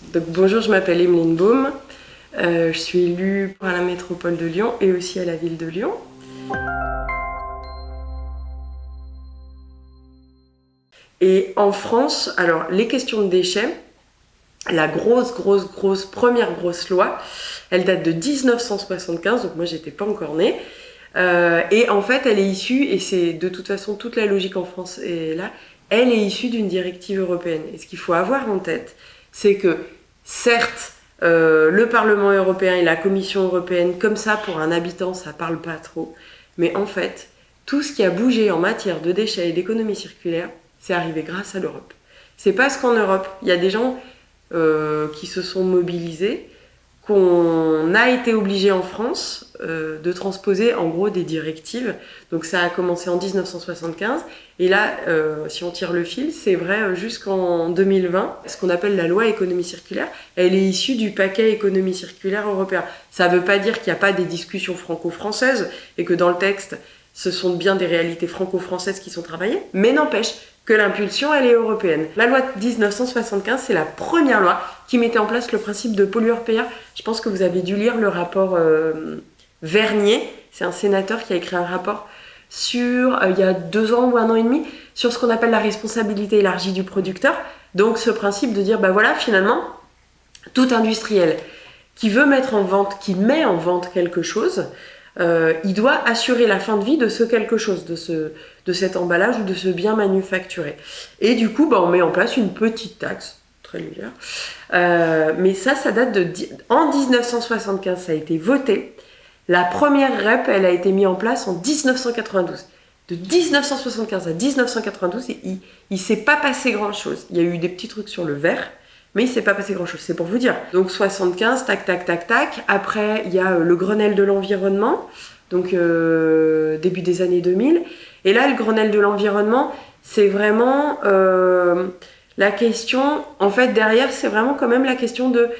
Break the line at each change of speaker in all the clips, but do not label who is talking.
Donc, bonjour, je m'appelle Emeline Baume. Je suis élue à la métropole de Lyon et aussi à la ville de Lyon. Et en France, alors les questions de déchets, la première grosse loi, elle date de 1975, donc moi j'étais pas encore née. Et en fait, elle est issue, et c'est de toute façon toute la logique en France est là, elle est issue d'une directive européenne. Et ce qu'il faut avoir en tête, c'est que certes, le Parlement européen et la Commission européenne, comme ça pour un habitant, ça parle pas trop. Mais en fait, tout ce qui a bougé en matière de déchets et d'économie circulaire, c'est arrivé grâce à l'Europe. C'est parce qu'en Europe, il y a des gens qui se sont mobilisés, qu'on a été obligé en France de transposer en gros des directives. Donc ça a commencé en 1975 et là, si on tire le fil, c'est vrai jusqu'en 2020. Ce qu'on appelle la loi économie circulaire, elle est issue du paquet économie circulaire européen. Ça ne veut pas dire qu'il n'y a pas des discussions franco-françaises et que dans le texte, ce sont bien des réalités franco-françaises qui sont travaillées, mais n'empêche que l'impulsion, elle est européenne. La loi de 1975, c'est la première loi qui mettait en place le principe de pollueur-payeur. Je pense que vous avez dû lire le rapport Vernier. C'est un sénateur qui a écrit un rapport sur, il y a 2 ans ou 1 an et demi, sur ce qu'on appelle la responsabilité élargie du producteur. Donc ce principe de dire, bah voilà, finalement, tout industriel qui veut mettre en vente, qui met en vente quelque chose, il doit assurer la fin de vie de ce quelque chose, de cet emballage ou de ce bien manufacturé. Et du coup, bah, on met en place une petite taxe, très légère. Mais ça date de... En 1975, ça a été voté. La première REP, elle a été mise en place en 1992. De 1975 à 1992, il ne s'est pas passé grand-chose. Il y a eu des petits trucs sur le verre, mais il ne s'est pas passé grand-chose, c'est pour vous dire. Donc 75, tac, tac, tac, tac. Après, il y a le Grenelle de l'environnement, donc début des années 2000. Et là, le Grenelle de l'environnement, c'est vraiment la question... En fait, derrière, c'est vraiment quand même la question de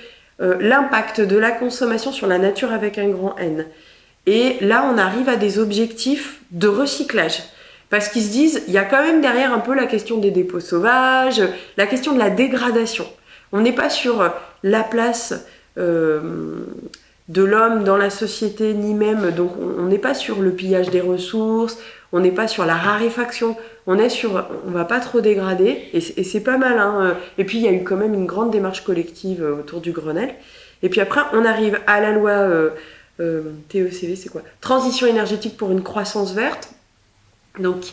l'impact de la consommation sur la nature avec un grand N. Et là, on arrive à des objectifs de recyclage. Parce qu'ils se disent, il y a quand même derrière un peu la question des dépôts sauvages, la question de la dégradation. On n'est pas sur la place de l'homme dans la société, ni même, donc on n'est pas sur le pillage des ressources, on n'est pas sur la raréfaction, on est sur, on va pas trop dégrader, et c'est pas mal, hein. Et puis il y a eu quand même une grande démarche collective autour du Grenelle. Et puis après, on arrive à la loi TECV, c'est quoi? Transition énergétique pour une croissance verte, donc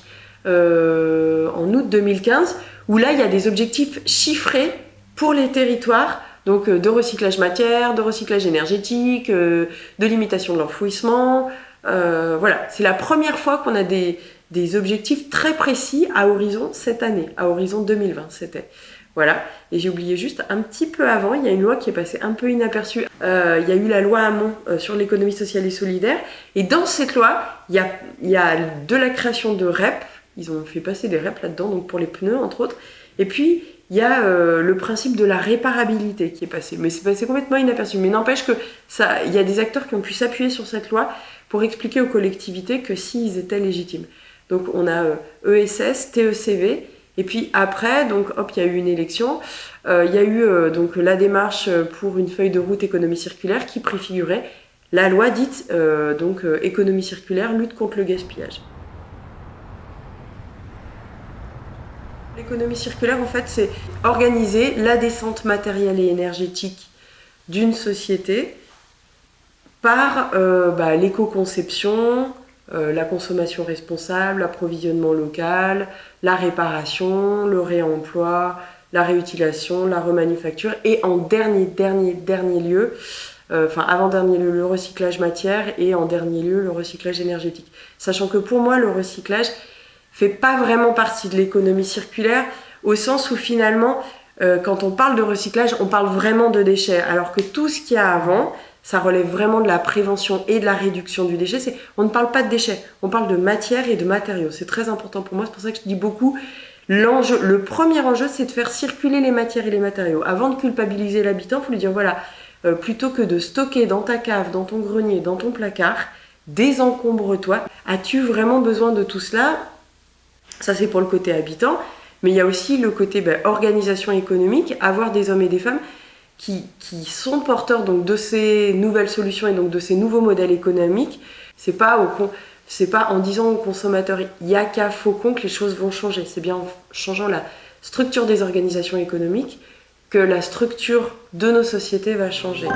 en août 2015, où là il y a des objectifs chiffrés pour les territoires, donc de recyclage matière, de recyclage énergétique, de limitation de l'enfouissement. Voilà, c'est la première fois qu'on a des objectifs très précis à horizon cette année, à horizon 2020 c'était. Voilà, et j'ai oublié juste un petit peu avant, il y a une loi qui est passée un peu inaperçue. Il y a eu la loi Hamon sur l'économie sociale et solidaire, et dans cette loi, il y a de la création de REP, ils ont fait passer des REP là-dedans, donc pour les pneus entre autres, et puis il y a le principe de la réparabilité qui est passé, mais c'est passé complètement inaperçu. Mais n'empêche que ça, il y a des acteurs qui ont pu s'appuyer sur cette loi pour expliquer aux collectivités que s'ils étaient légitimes. Donc on a ESS, TECV, et puis après, donc hop, il y a eu une élection. Il y a eu donc la démarche pour une feuille de route économie circulaire qui préfigurait la loi dite économie circulaire, lutte contre le gaspillage. L'économie circulaire, en fait, c'est organiser la descente matérielle et énergétique d'une société par l'éco-conception, la consommation responsable, l'approvisionnement local, la réparation, le réemploi, la réutilisation, la remanufacture et en dernier lieu, avant-dernier lieu, le recyclage matière et en dernier lieu, le recyclage énergétique. Sachant que pour moi, le recyclage fait pas vraiment partie de l'économie circulaire au sens où finalement, quand on parle de recyclage, on parle vraiment de déchets, alors que tout ce qu'il y a avant, ça relève vraiment de la prévention et de la réduction du déchet. On ne parle pas de déchets, on parle de matière et de matériaux. C'est très important pour moi, c'est pour ça que je dis beaucoup. Le premier enjeu, c'est de faire circuler les matières et les matériaux. Avant de culpabiliser l'habitant, il faut lui dire, voilà, plutôt que de stocker dans ta cave, dans ton grenier, dans ton placard, désencombre-toi. As-tu vraiment besoin de tout cela ? Ça, c'est pour le côté habitant. Mais il y a aussi le côté organisation économique, avoir des hommes et des femmes qui sont porteurs donc, de ces nouvelles solutions et donc de ces nouveaux modèles économiques. C'est pas en disant aux consommateurs yaka faucon que les choses vont changer. C'est bien en changeant la structure des organisations économiques que la structure de nos sociétés va changer.